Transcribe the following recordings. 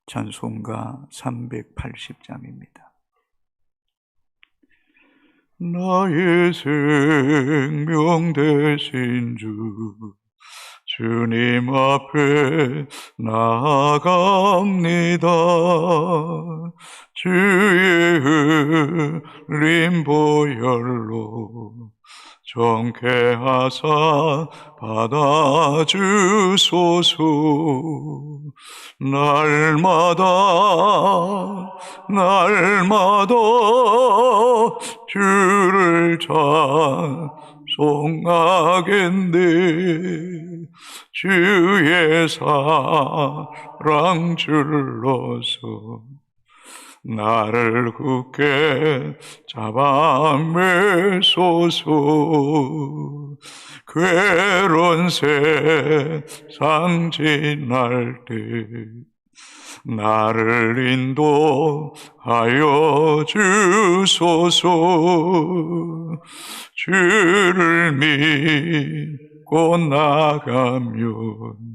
찬송가 380장입니다. 나의 생명 되신 주님 앞에 나아갑니다. 주의 흘린 보혈로 정케하사 받아주소서. 날마다 주를 찬송하겠네. 주의 사랑 줄로서 나를 굳게 잡아 매소서. 괴로운 세상 지날 때 나를 인도하여 주소서. 주를 믿고 나가면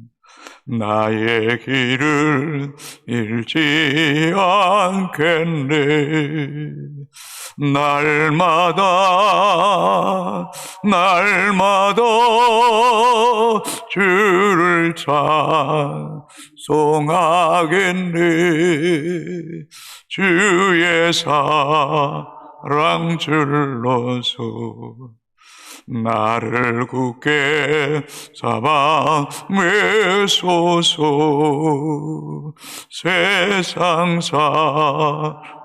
나의 길을 잃지 않겠네. 날마다 주를 찬송하겠네. 주의 사랑 줄로서 나를 굳게 잡아 매소서. 세상 살아갈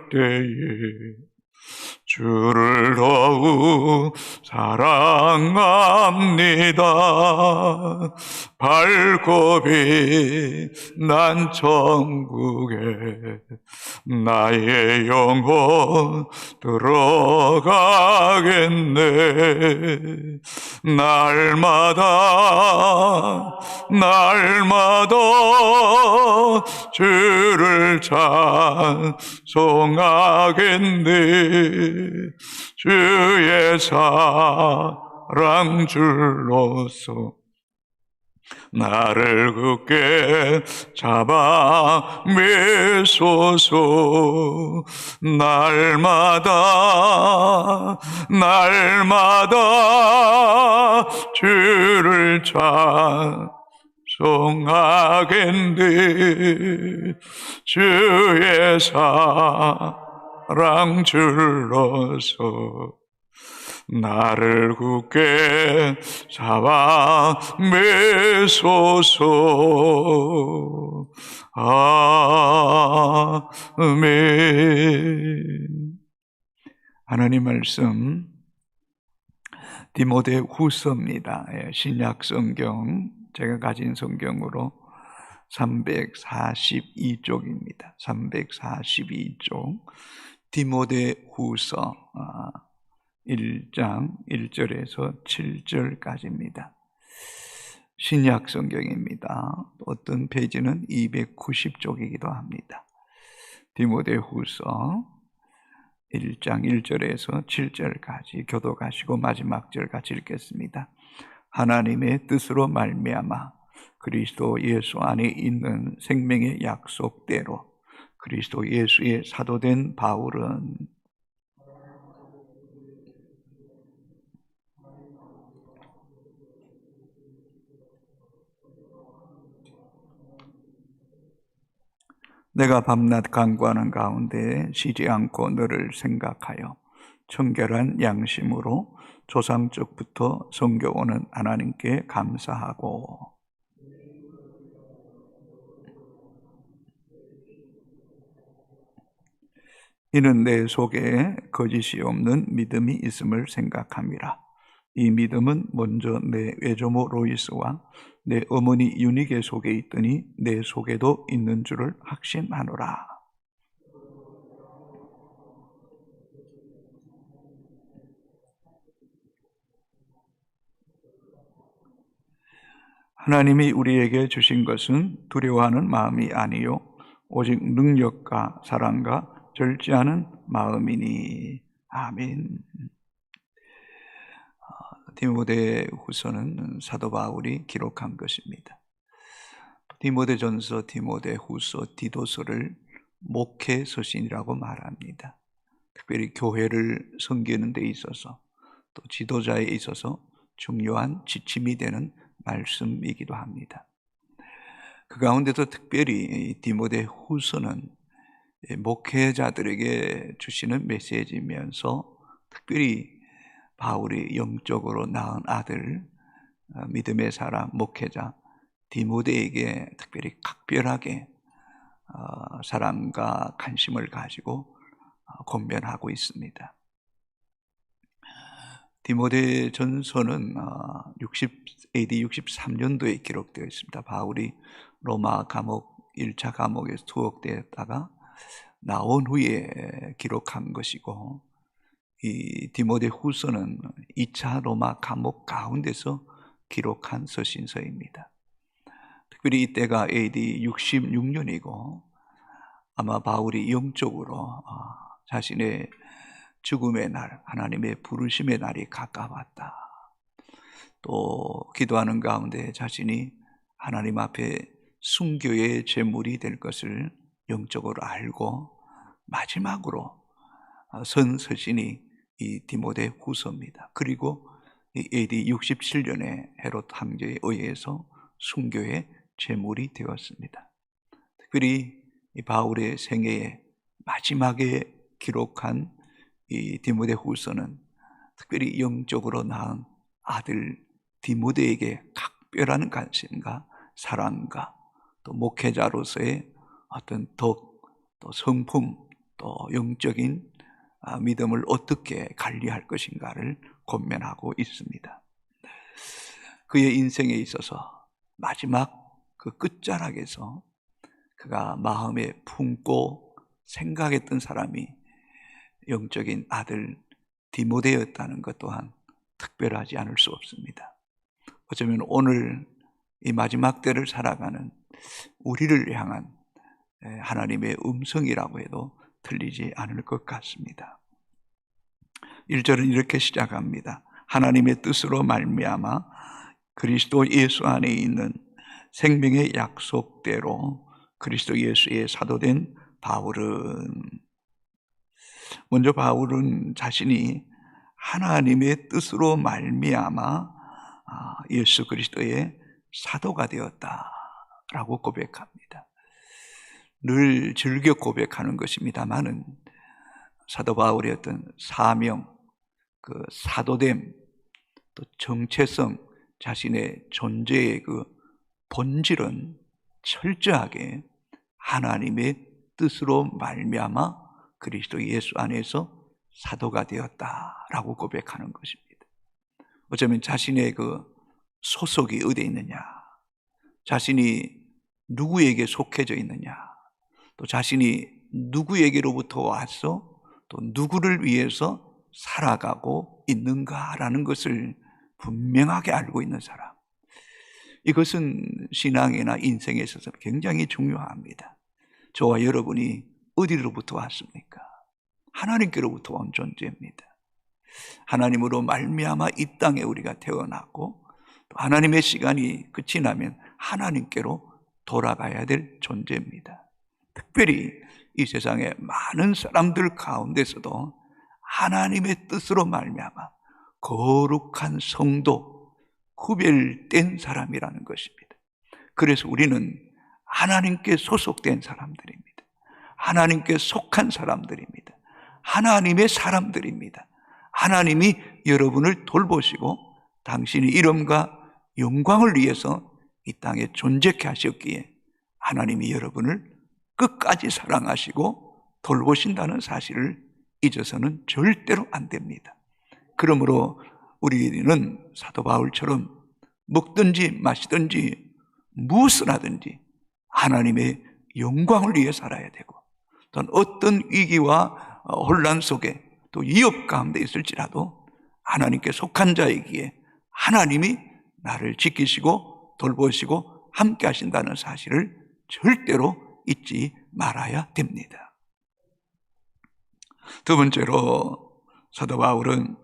때에 주를 더욱 사랑합니다. 밝고 빛난 천국에 나의 영혼 들어가겠네. 날마다 주를 찬송하겠네. 주의 사랑 줄로서 나를 굳게 잡아 매소서. 날마다 주를 찬송하겠네. 주의 사랑 줄로서 나를 굳게 잡아 매소서. 아멘. 하나님 말씀 디모데 후서입니다. 신약 성경 제가 가진 성경으로 342쪽입니다. 342쪽 디모데 후서 1장 1절에서 7절까지입니다. 신약 성경입니다. 어떤 페이지는 290쪽이기도 합니다. 디모데 후서 1장 1절에서 7절까지 교독하시고 마지막 절 같이 읽겠습니다. 하나님의 뜻으로 말미암아 그리스도 예수 안에 있는 생명의 약속대로 그리스도 예수의 사도된 바울은 내가 밤낮 간구하는 가운데 쉬지 않고 너를 생각하여 청결한 양심으로 조상적부터 섬겨오는 하나님께 감사하고 이는 내 속에 거짓이 없는 믿음이 있음을 생각함이라. 이 믿음은 먼저 내 외조모 로이스와 내 어머니 유니게 속에 있더니 내 속에도 있는 줄을 확신하노라. 하나님이 우리에게 주신 것은 두려워하는 마음이 아니요 오직 능력과 사랑과 절제하는 마음이니. 아멘. 디모데 후서는 사도 바울이 기록한 것입니다. 디모데전서, 디모데후서, 디도서를 목회 서신이라고 말합니다. 특별히 교회를 섬기는 데 있어서 또 지도자에 있어서 중요한 지침이 되는 말씀이기도 합니다. 그 가운데도 특별히 디모데후서는 목회자들에게 주시는 메시지이면서 특별히 바울이 영적으로 낳은 아들, 믿음의 사람, 목회자 디모데에게 특별히 각별하게 사랑과 관심을 가지고 권면하고 있습니다. 디모데 전서는 AD 63년도에 기록되어 있습니다. 바울이 로마 감옥, 1차 감옥에서 투옥되었다가 나온 후에 기록한 것이고, 이 디모데 후서는 2차 로마 감옥 가운데서 기록한 서신서입니다. 특별히 이때가 AD 66년이고 아마 바울이 영적으로 자신의 죽음의 날, 하나님의 부르심의 날이 가까웠다. 또 기도하는 가운데 자신이 하나님 앞에 순교의 제물이 될 것을 영적으로 알고 마지막으로 선 서신이 이 디모데 후서입니다. 그리고 이 AD 67년에 헤롯 황제에 의해서 순교의 제물이 되었습니다. 특별히 이 바울의 생애의 마지막에 기록한 이 디모데 후서는 특별히 영적으로 낳은 아들 디모데에게 각별한 관심과 사랑과 또 목회자로서의 어떤 덕, 또 성품, 또 영적인 믿음을 어떻게 관리할 것인가를 권면하고 있습니다. 그의 인생에 있어서 마지막 그 끝자락에서 그가 마음에 품고 생각했던 사람이 영적인 아들 디모데였다는 것 또한 특별하지 않을 수 없습니다. 어쩌면 오늘 이 마지막 때를 살아가는 우리를 향한 하나님의 음성이라고 해도 틀리지 않을 것 같습니다. 1절은 이렇게 시작합니다. 하나님의 뜻으로 말미암아 그리스도 예수 안에 있는 생명의 약속대로 그리스도 예수의 사도된 바울은, 먼저 바울은 자신이 하나님의 뜻으로 말미암아 예수 그리스도의 사도가 되었다라고 고백합니다. 늘 즐겨 고백하는 것입니다만은 사도 바울의 어떤 사명, 그 사도됨, 또 정체성, 자신의 존재의 그 본질은 철저하게 하나님의 뜻으로 말미암아 그리스도 예수 안에서 사도가 되었다라고 고백하는 것입니다. 어쩌면 자신의 그 소속이 어디에 있느냐, 자신이 누구에게 속해져 있느냐, 또 자신이 누구에게로부터 와서 또 누구를 위해서 살아가고 있는가라는 것을 분명하게 알고 있는 사람, 이것은 신앙이나 인생에 있어서 굉장히 중요합니다. 저와 여러분이 어디로부터 왔습니까? 하나님께로부터 온 존재입니다. 하나님으로 말미암아 이 땅에 우리가 태어났고 또 하나님의 시간이 끝이 나면 하나님께로 돌아가야 될 존재입니다. 특별히 이 세상의 많은 사람들 가운데서도 하나님의 뜻으로 말미암아 거룩한 성도, 구별된 사람이라는 것입니다. 그래서 우리는 하나님께 소속된 사람들입니다. 하나님께 속한 사람들입니다. 하나님의 사람들입니다. 하나님이 여러분을 돌보시고 당신의 이름과 영광을 위해서 이 땅에 존재케 하셨기에 하나님이 여러분을 끝까지 사랑하시고 돌보신다는 사실을 잊어서는 절대로 안 됩니다. 그러므로 우리는 사도 바울처럼 먹든지 마시든지 무엇을 하든지 하나님의 영광을 위해 살아야 되고, 또는 어떤 위기와 혼란 속에 또 위협 가운데 있을지라도 하나님께 속한 자이기에 하나님이 나를 지키시고 돌보시고 함께 하신다는 사실을 절대로 잊지 말아야 됩니다. 두 번째로 사도 바울은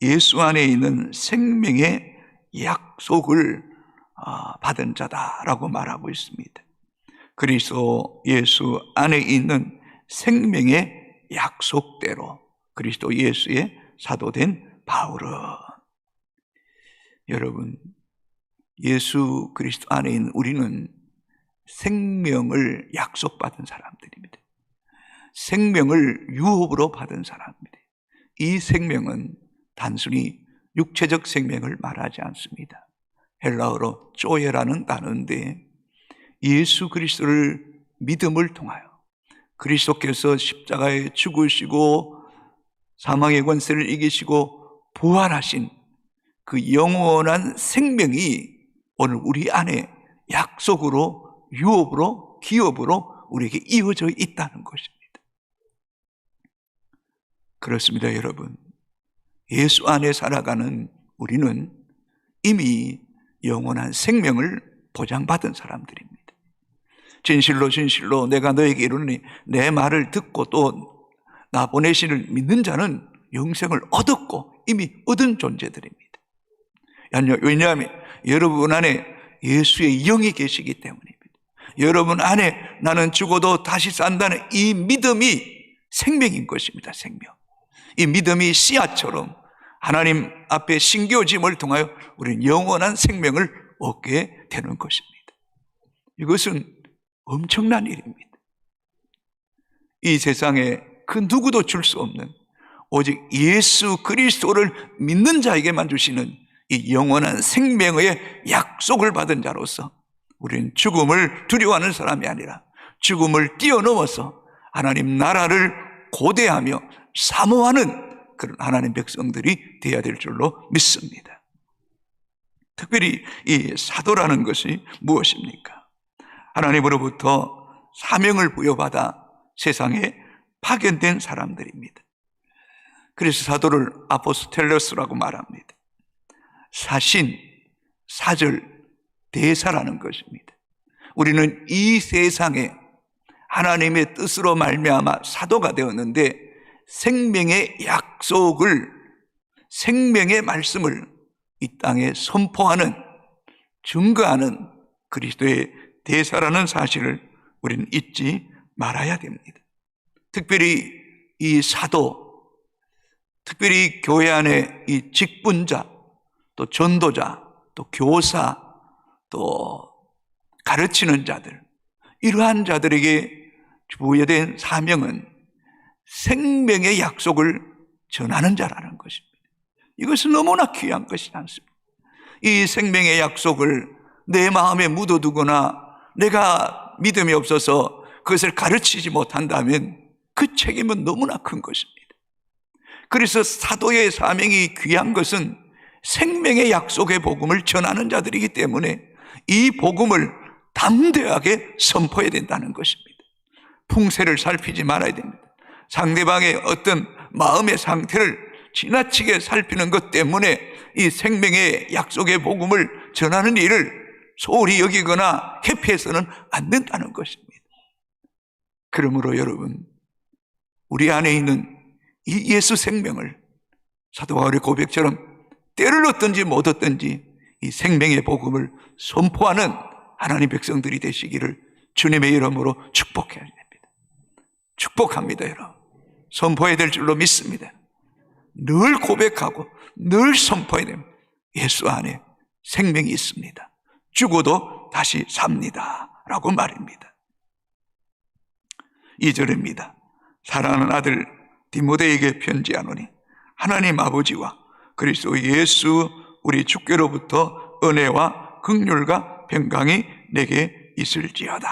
예수 안에 있는 생명의 약속을 받은 자다라고 말하고 있습니다. 그리스도 예수 안에 있는 생명의 약속대로 그리스도 예수의 사도된 바울은, 여러분, 예수 그리스도 안에 있는 우리는 생명을 약속받은 사람들입니다. 생명을 유업으로 받은 사람입니다. 이 생명은 단순히 육체적 생명을 말하지 않습니다. 헬라어로 쪼에라는 단어인데, 예수 그리스도를 믿음을 통하여 그리스도께서 십자가에 죽으시고 사망의 권세를 이기시고 부활하신 그 영원한 생명이 오늘 우리 안에 약속으로, 유업으로, 기업으로 우리에게 이어져 있다는 것입니다. 그렇습니다, 여러분. 예수 안에 살아가는 우리는 이미 영원한 생명을 보장받은 사람들입니다. 진실로 진실로 내가 너에게 이르노니 내 말을 듣고 또 나 보내신을 믿는 자는 영생을 얻었고 이미 얻은 존재들입니다. 왜냐하면 여러분 안에 예수의 영이 계시기 때문입니다. 여러분 안에 나는 죽어도 다시 산다는 이 믿음이 생명인 것입니다. 생명. 이 믿음이 씨앗처럼 하나님 앞에 심겨짐을 통하여 우리는 영원한 생명을 얻게 되는 것입니다. 이것은 엄청난 일입니다. 이 세상에 그 누구도 줄 수 없는, 오직 예수 그리스도를 믿는 자에게만 주시는 이 영원한 생명의 약속을 받은 자로서 우리는 죽음을 두려워하는 사람이 아니라 죽음을 뛰어넘어서 하나님 나라를 고대하며 사모하는 그런 하나님 백성들이 되어야 될 줄로 믿습니다. 특별히 이 사도라는 것이 무엇입니까? 하나님으로부터 사명을 부여받아 세상에 파견된 사람들입니다. 그래서 사도를 아포스텔로스라고 말합니다. 사신, 사절, 대사라는 것입니다. 우리는 이 세상에 하나님의 뜻으로 말미암아 사도가 되었는데 생명의 약속을, 생명의 말씀을 이 땅에 선포하는, 증거하는 그리스도의 대사라는 사실을 우리는 잊지 말아야 됩니다. 특별히 이 사도, 특별히 교회 안에 이 직분자, 또 전도자, 또 교사, 또 가르치는 자들, 이러한 자들에게 부여된 사명은 생명의 약속을 전하는 자라는 것입니다. 이것은 너무나 귀한 것이 않습니다. 이 생명의 약속을 내 마음에 묻어두거나 내가 믿음이 없어서 그것을 가르치지 못한다면 그 책임은 너무나 큰 것입니다. 그래서 사도의 사명이 귀한 것은 생명의 약속의 복음을 전하는 자들이기 때문에 이 복음을 담대하게 선포해야 된다는 것입니다. 풍세를 살피지 말아야 됩니다. 상대방의 어떤 마음의 상태를 지나치게 살피는 것 때문에 이 생명의 약속의 복음을 전하는 일을 소홀히 여기거나 회피해서는 안 된다는 것입니다. 그러므로 여러분, 우리 안에 있는 이 예수 생명을 사도 바울의 고백처럼 때를 얻든지 못 얻든지 이 생명의 복음을 선포하는 하나님 백성들이 되시기를 주님의 이름으로 축복해야 됩니다. 축복합니다, 여러분. 선포해야 될 줄로 믿습니다. 늘 고백하고 늘 선포해야 됩니다. 예수 안에 생명이 있습니다. 죽어도 다시 삽니다 라고 말입니다. 2절입니다. 사랑하는 아들 디모데에게 편지하노니 하나님 아버지와 그리스도 예수 우리 주께로부터 은혜와 긍휼과 평강이 내게 있을지어다.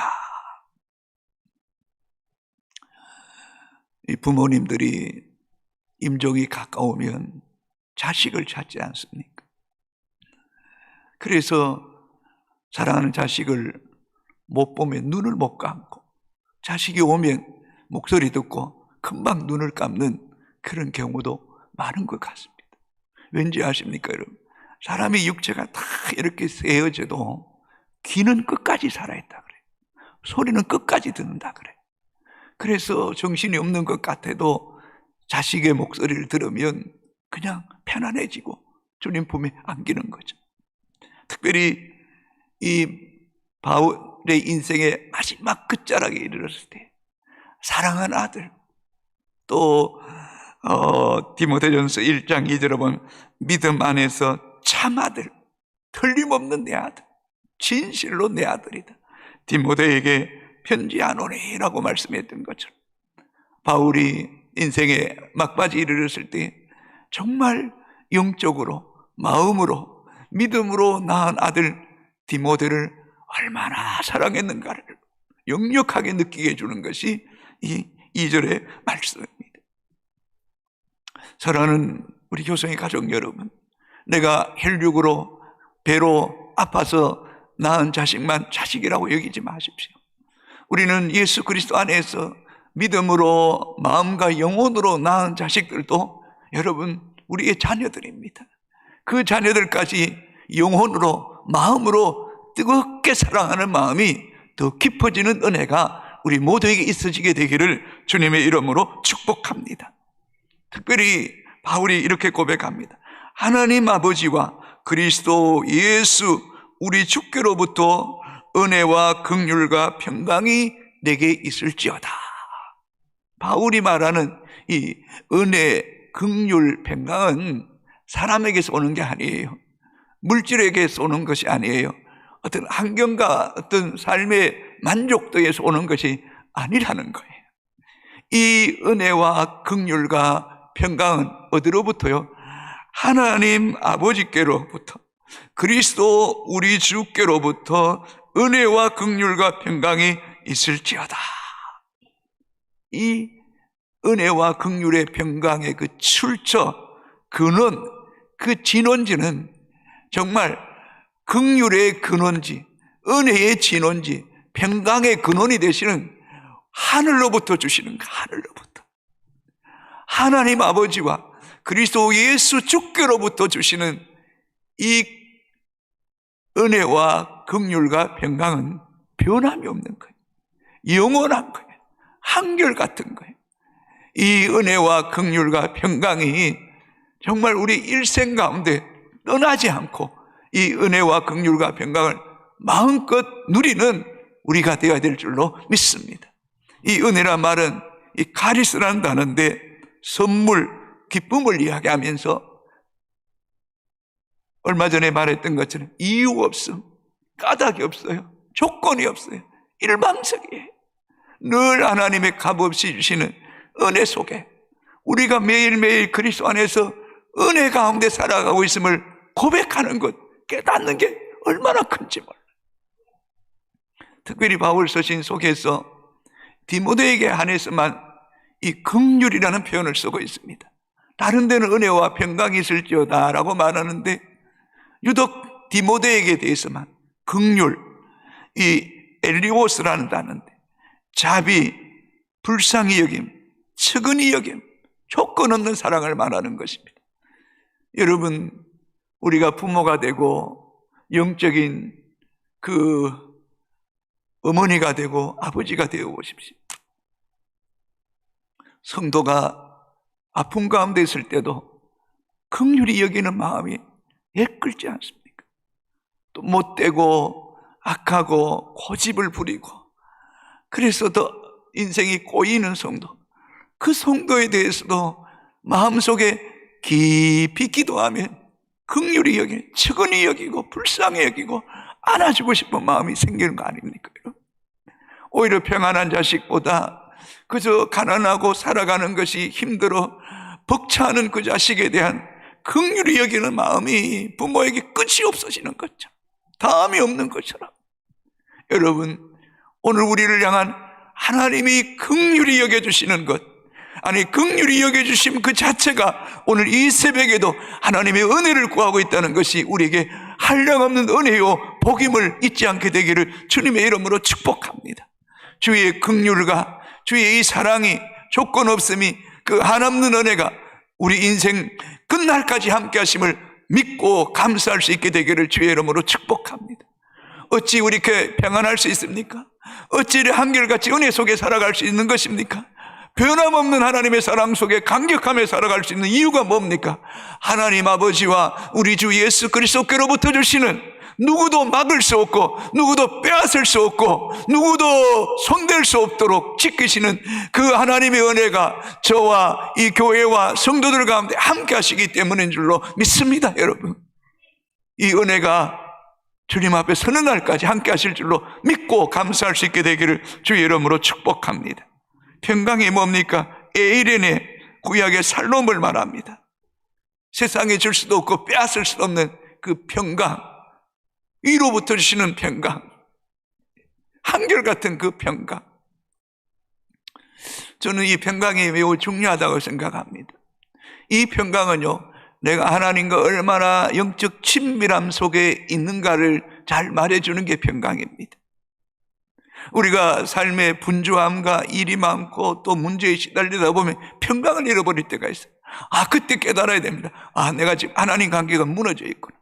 이 부모님들이 임종이 가까우면 자식을 찾지 않습니까? 그래서 사랑하는 자식을 못 보면 눈을 못 감고, 자식이 오면 목소리 듣고 금방 눈을 감는 그런 경우도 많은 것 같습니다. 왠지 아십니까, 여러분? 사람의 육체가 다 이렇게 세어져도 귀는 끝까지 살아있다 그래요. 소리는 끝까지 듣는다 그래요. 그래서 정신이 없는 것 같아도 자식의 목소리를 들으면 그냥 편안해지고 주님 품에 안기는 거죠. 특별히 이 바울의 인생의 마지막 끝자락에 이르렀을 때 사랑한 아들, 또 디모데전서 1장 2절에 보면 믿음 안에서 참 아들, 틀림없는 내 아들, 진실로 내 아들이다, 디모데에게 편지하노니라고 말씀했던 것처럼 바울이 인생의 막바지 이르렀을 때 정말 영적으로, 마음으로, 믿음으로 낳은 아들 디모데를 얼마나 사랑했는가를 역력하게 느끼게 해주는 것이 이 2절의 말씀입니다. 사랑하는 우리 교성의 가족 여러분, 내가 혈육으로 배로 아파서 낳은 자식만 자식이라고 여기지 마십시오. 우리는 예수 그리스도 안에서 믿음으로 마음과 영혼으로 낳은 자식들도 여러분 우리의 자녀들입니다. 그 자녀들까지 영혼으로 마음으로 뜨겁게 사랑하는 마음이 더 깊어지는 은혜가 우리 모두에게 있어지게 되기를 주님의 이름으로 축복합니다. 특별히 바울이 이렇게 고백합니다. 하나님 아버지와 그리스도 예수 우리 주께로부터 은혜와 긍휼과 평강이 내게 있을지어다. 바울이 말하는 이 은혜, 긍휼, 평강은 사람에게서 오는 게 아니에요. 물질에게서 오는 것이 아니에요. 어떤 환경과 어떤 삶의 만족도에서 오는 것이 아니라는 거예요. 이 은혜와 긍휼과 평강은 어디로부터요? 하나님 아버지께로부터, 그리스도 우리 주께로부터 은혜와 긍휼과 평강이 있을지어다. 이 은혜와 긍휼의 평강의 그 출처, 근원, 그 진원지는 정말 긍휼의 근원지, 은혜의 진원지, 평강의 근원이 되시는 하늘로부터 주시는 그 하늘로부터, 하나님 아버지와 그리스도 예수 주께로부터 주시는 이 은혜와 긍휼과 평강은 변함이 없는 거예요. 영원한 거예요. 한결같은 거예요. 이 은혜와 긍휼과 평강이 정말 우리 일생 가운데 떠나지 않고 이 은혜와 긍휼과 평강을 마음껏 누리는 우리가 되어야 될 줄로 믿습니다. 이 은혜란 말은 이 카리스라는 단어인데 선물, 기쁨을 이야기하면서 얼마 전에 말했던 것처럼 이유 없음, 까닭이 없어요. 조건이 없어요. 일방적이에요. 늘 하나님의 값없이 주시는 은혜 속에 우리가 매일매일 그리스도 안에서 은혜 가운데 살아가고 있음을 고백하는 것, 깨닫는 게 얼마나 큰지 몰라요. 특별히 바울 서신 속에서 디모데에게 한해서만 이 긍휼이라는 표현을 쓰고 있습니다. 다른 데는 은혜와 평강이 있을지어다 라고 말하는데 유독 디모데에게 대해서만 긍휼, 이 엘리오스라는 단어인데 자비, 불쌍히 여김, 측은히 여김, 조건 없는 사랑을 말하는 것입니다. 여러분, 우리가 부모가 되고 영적인 그 어머니가 되고 아버지가 되어 보십시오. 성도가 아픔 가운데 있을 때도 긍휼히 여기는 마음이 애끓지 않습니까? 또 못되고 악하고 고집을 부리고 그래서 더 인생이 꼬이는 성도, 그 성도에 대해서도 마음속에 깊이 기도하면 긍휼히 여기고 측은히 여기고 불쌍히 여기고 안아주고 싶은 마음이 생기는 거 아닙니까? 오히려 평안한 자식보다 그저 가난하고 살아가는 것이 힘들어 벅차는 그 자식에 대한 긍휼히 여기는 마음이 부모에게 끝이 없어지는 것처럼, 다음이 없는 것처럼, 여러분 오늘 우리를 향한 하나님이 긍휼히 여겨주시는 것, 아니 긍휼히 여겨주심 그 자체가 오늘 이 새벽에도 하나님의 은혜를 구하고 있다는 것이 우리에게 한량없는 은혜요 복임을 잊지 않게 되기를 주님의 이름으로 축복합니다. 주의 긍휼과 주의 이 사랑이, 조건 없음이, 그 한없는 은혜가 우리 인생 끝날까지 함께 하심을 믿고 감사할 수 있게 되기를 주의 이름으로 축복합니다. 어찌 우리 이렇게 평안할 수 있습니까? 어찌 이렇게 한결같이 은혜 속에 살아갈 수 있는 것입니까? 변함없는 하나님의 사랑 속에 강력하며 살아갈 수 있는 이유가 뭡니까? 하나님 아버지와 우리 주 예수 그리스도께로부터 주시는 누구도 막을 수 없고 누구도 빼앗을 수 없고 누구도 손댈 수 없도록 지키시는 그 하나님의 은혜가 저와 이 교회와 성도들 가운데 함께 하시기 때문인 줄로 믿습니다. 여러분, 이 은혜가 주님 앞에 서는 날까지 함께 하실 줄로 믿고 감사할 수 있게 되기를 주의 이름으로 축복합니다. 평강이 뭡니까? 에이렌의 구약의 살롬을 말합니다. 세상에 줄 수도 없고 빼앗을 수 없는 그 평강, 위로부터 주시는 평강, 한결같은 그 평강. 저는 이 평강이 매우 중요하다고 생각합니다. 이 평강은요, 내가 하나님과 얼마나 영적 친밀함 속에 있는가를 잘 말해주는 게 평강입니다. 우리가 삶의 분주함과 일이 많고 또 문제에 시달리다 보면 평강을 잃어버릴 때가 있어요. 그때 깨달아야 됩니다. 내가 지금 하나님 관계가 무너져 있구나.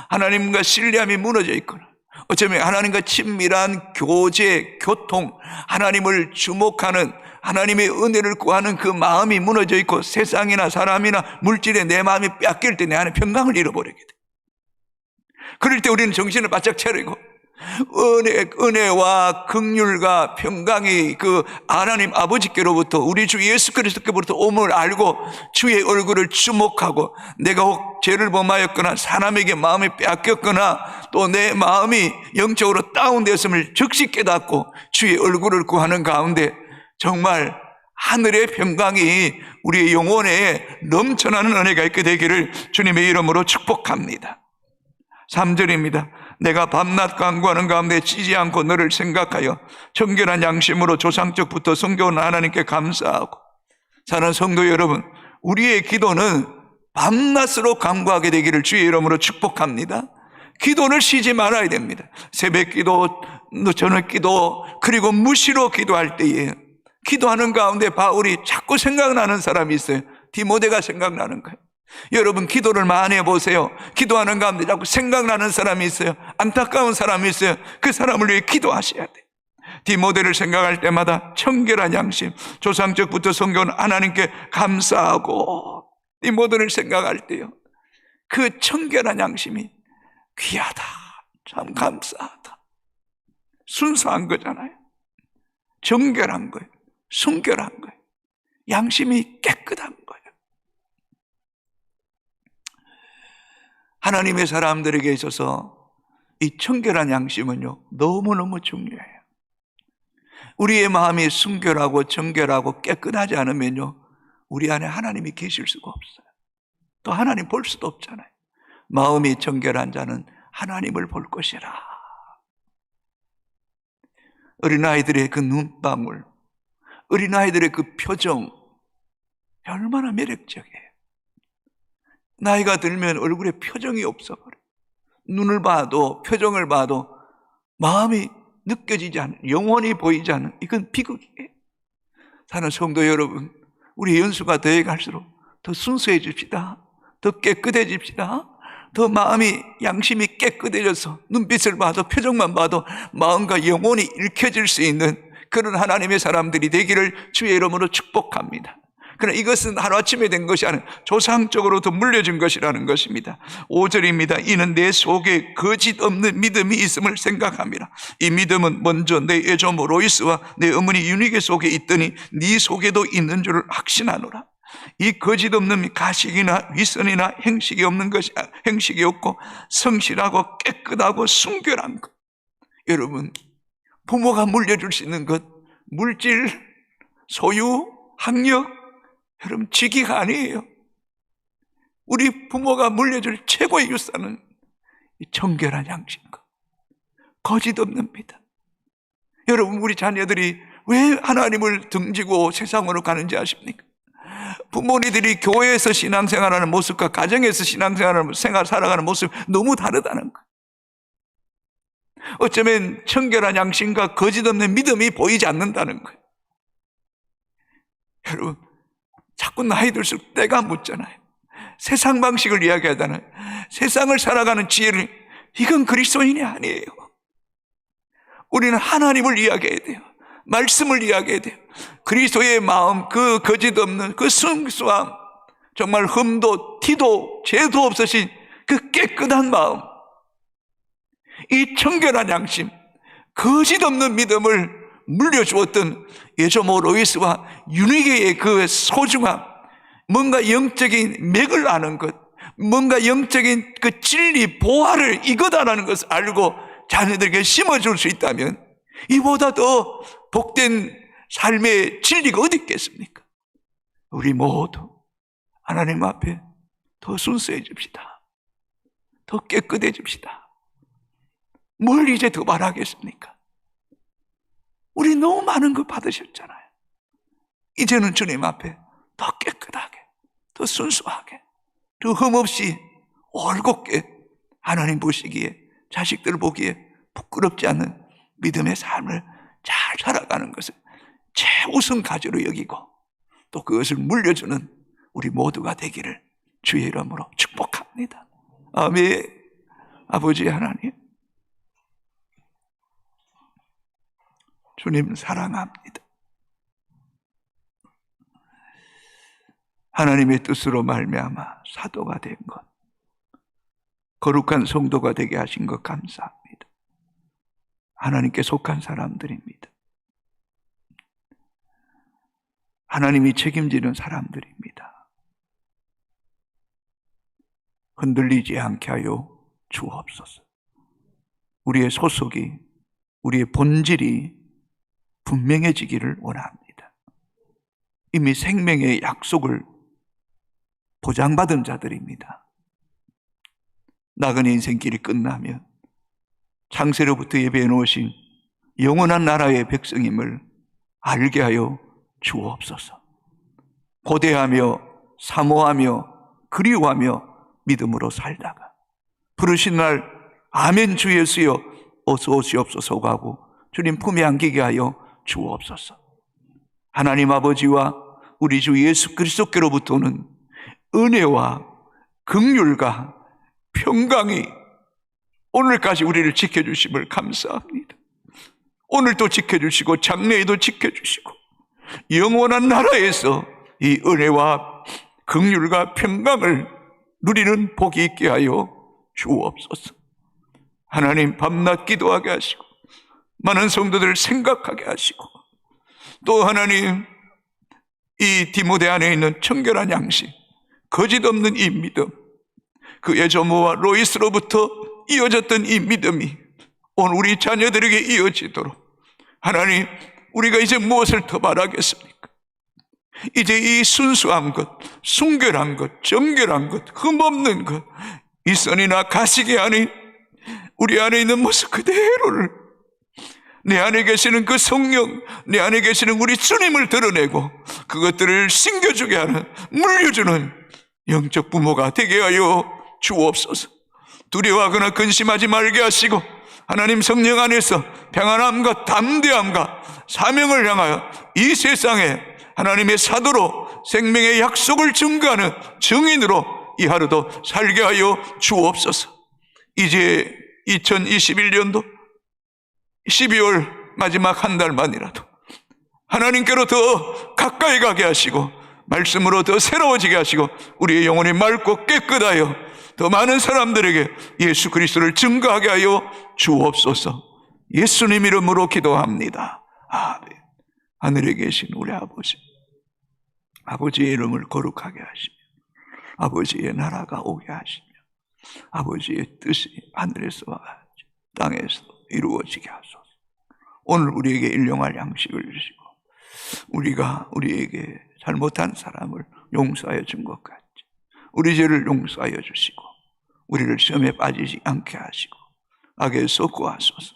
하나님과 신뢰함이 무너져 있구나. 어쩌면 하나님과 친밀한 교제, 교통, 하나님을 주목하는, 하나님의 은혜를 구하는 그 마음이 무너져 있고 세상이나 사람이나 물질에 내 마음이 뺏길 때 내 안에 평강을 잃어버리게 돼. 그럴 때 우리는 정신을 바짝 차리고 은혜와 긍휼과 평강이 그 하나님 아버지께로부터 우리 주 예수 그리스도께로부터 옴을 알고 주의 얼굴을 주목하고, 내가 혹 죄를 범하였거나 사람에게 마음이 빼앗겼거나 또 내 마음이 영적으로 다운되었음을 즉시 깨닫고 주의 얼굴을 구하는 가운데 정말 하늘의 평강이 우리의 영혼에 넘쳐나는 은혜가 있게 되기를 주님의 이름으로 축복합니다. 3절입니다. 내가 밤낮 간구하는 가운데 지지 않고 너를 생각하여 청결한 양심으로 조상적부터 섬겨온 하나님께 감사하고. 사랑하는 성도 여러분, 우리의 기도는 밤낮으로 간구하게 되기를 주의 이름으로 축복합니다. 기도를 쉬지 말아야 됩니다. 새벽 기도, 저녁 기도, 그리고 무시로 기도할 때에 기도하는 가운데 바울이 자꾸 생각나는 사람이 있어요. 디모데가 생각나는 거예요. 여러분, 기도를 많이 해보세요. 기도하는 가운데 자꾸 생각나는 사람이 있어요. 안타까운 사람이 있어요. 그 사람을 위해 기도하셔야 돼요. 디모데를 생각할 때마다 청결한 양심, 조상적부터 섬겨온 하나님께 감사하고, 디모데를 생각할 때요, 그 청결한 양심이 귀하다, 참 감사하다. 순수한 거잖아요. 정결한 거예요. 순결한 거예요. 양심이 깨끗한 거예요. 하나님의 사람들에게 있어서 이 청결한 양심은요, 너무너무 중요해요. 우리의 마음이 순결하고 정결하고 깨끗하지 않으면요, 우리 안에 하나님이 계실 수가 없어요. 또 하나님 볼 수도 없잖아요. 마음이 정결한 자는 하나님을 볼 것이라. 어린아이들의 그 눈방울, 어린아이들의 그 표정, 얼마나 매력적이에요. 나이가 들면 얼굴에 표정이 없어버려요. 눈을 봐도, 표정을 봐도 마음이 느껴지지 않는, 영혼이 보이지 않는, 이건 비극이에요. 사는 성도 여러분, 우리 연수가 더해갈수록 더 순수해집시다. 더 깨끗해집시다. 더 마음이, 양심이 깨끗해져서 눈빛을 봐도, 표정만 봐도 마음과 영혼이 읽혀질 수 있는 그런 하나님의 사람들이 되기를 주의 이름으로 축복합니다. 그러나 이것은 하루아침에 된 것이 아니라 조상적으로도 물려준 것이라는 것입니다. 5절입니다. 이는 내 속에 거짓 없는 믿음이 있음을 생각합니다. 이 믿음은 먼저 내 애조 로이스와 내 어머니 유니게 속에 있더니 네 속에도 있는 줄을 확신하노라. 이 거짓 없는 가식이나 위선이나 행식이 없는 것이, 행식이 없고 성실하고 깨끗하고 순결한 것. 여러분, 부모가 물려줄 수 있는 것, 물질, 소유, 학력, 여러분, 직위가 아니에요. 우리 부모가 물려줄 최고의 유산은 이 정결한 양심과 거짓 없는 믿음. 여러분, 우리 자녀들이 왜 하나님을 등지고 세상으로 가는지 아십니까? 부모님들이 교회에서 신앙생활하는 모습과 가정에서 신앙생활하는 살아가는 모습이 너무 다르다는 거예요. 어쩌면 청결한 양심과 거짓 없는 믿음이 보이지 않는다는 거예요. 여러분, 자꾸 나이 들수록 때가 묻잖아요. 세상 방식을 이야기하다는, 세상을 살아가는 지혜를, 이건 그리스도인이 아니에요. 우리는 하나님을 이야기해야 돼요. 말씀을 이야기해야 돼요. 그리스도의 마음, 그 거짓 없는 그 순수함, 정말 흠도 티도 죄도 없으신 그 깨끗한 마음, 이 청결한 양심, 거짓 없는 믿음을 물려주었던 예조모 로이스와 유니게의 그 소중함, 뭔가 영적인 맥을 아는 것, 뭔가 영적인 그 진리 보화를 이거다라는 것을 알고 자녀들에게 심어줄 수 있다면 이보다 더 복된 삶의 진리가 어디 있겠습니까? 우리 모두 하나님 앞에 더 순수해집시다. 더 깨끗해집시다. 뭘 이제 더 바라겠습니까? 우리 너무 많은 거 받으셨잖아요. 이제는 주님 앞에 더 깨끗하게, 더 순수하게, 더 흠없이 올곧게 하나님 보시기에, 자식들 보기에 부끄럽지 않는 믿음의 삶을 잘 살아가는 것을 최우선 가지로 여기고 또 그것을 물려주는 우리 모두가 되기를 주의 이름으로 축복합니다. 아멘. 아버지 하나님, 주님 사랑합니다. 하나님의 뜻으로 말미암아 사도가 된 것, 거룩한 성도가 되게 하신 것 감사합니다. 하나님께 속한 사람들입니다. 하나님이 책임지는 사람들입니다. 흔들리지 않게 하여 주옵소서. 우리의 소속이, 우리의 본질이 분명해지기를 원합니다. 이미 생명의 약속을 보장받은 자들입니다. 나그네 인생길이 끝나면 창세로부터 예배해 놓으신 영원한 나라의 백성임을 알게 하여 주옵소서. 고대하며 사모하며 그리워하며 믿음으로 살다가 부르신 날 아멘 주 예수여 어서 오시옵소서 하고 주님 품에 안기게 하여 주옵소서. 하나님 아버지와 우리 주 예수 그리스도께로부터는 은혜와 긍휼과 평강이 오늘까지 우리를 지켜주심을 감사합니다. 오늘도 지켜주시고 장래에도 지켜주시고 영원한 나라에서 이 은혜와 긍휼과 평강을 누리는 복이 있게 하여 주옵소서. 하나님 밤낮 기도하게 하시고 많은 성도들을 생각하게 하시고 또 하나님 이 디모데 안에 있는 청결한 양심, 거짓 없는 이 믿음, 그 예조모와 로이스로부터 이어졌던 이 믿음이 오늘 우리 자녀들에게 이어지도록 하나님, 우리가 이제 무엇을 더 바라겠습니까? 이제 이 순수한 것, 순결한 것, 정결한 것, 흠없는 것, 이 선이나 가식이 아닌 우리 안에 있는 모습 그대로를 내 안에 계시는 그 성령, 내 안에 계시는 우리 주님을 드러내고 그것들을 심겨주게 하는, 물려주는 영적 부모가 되게 하여 주옵소서. 두려워하거나 근심하지 말게 하시고 하나님 성령 안에서 평안함과 담대함과 사명을 향하여 이 세상에 하나님의 사도로 생명의 약속을 증거하는 증인으로 이 하루도 살게 하여 주옵소서. 이제 2021년도 12월 마지막 한 달만이라도 하나님께로 더 가까이 가게 하시고 말씀으로 더 새로워지게 하시고 우리의 영혼이 맑고 깨끗하여 더 많은 사람들에게 예수 그리스도를 증거하게 하여 주옵소서. 예수님 이름으로 기도합니다. 아멘. 하늘에 계신 우리 아버지, 아버지의 이름을 거룩하게 하시며 아버지의 나라가 오게 하시며 아버지의 뜻이 하늘에서와 같이 땅에서 이루어지게 하소서. 오늘 우리에게 일용할 양식을 주시고 우리가 우리에게 잘못한 사람을 용서하여 준 것 같이 우리 죄를 용서하여 주시고 우리를 시험에 빠지지 않게 하시고 악에서 구하소서.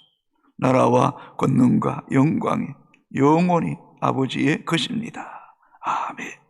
나라와 권능과 영광이 영원히 아버지의 것입니다. 아멘.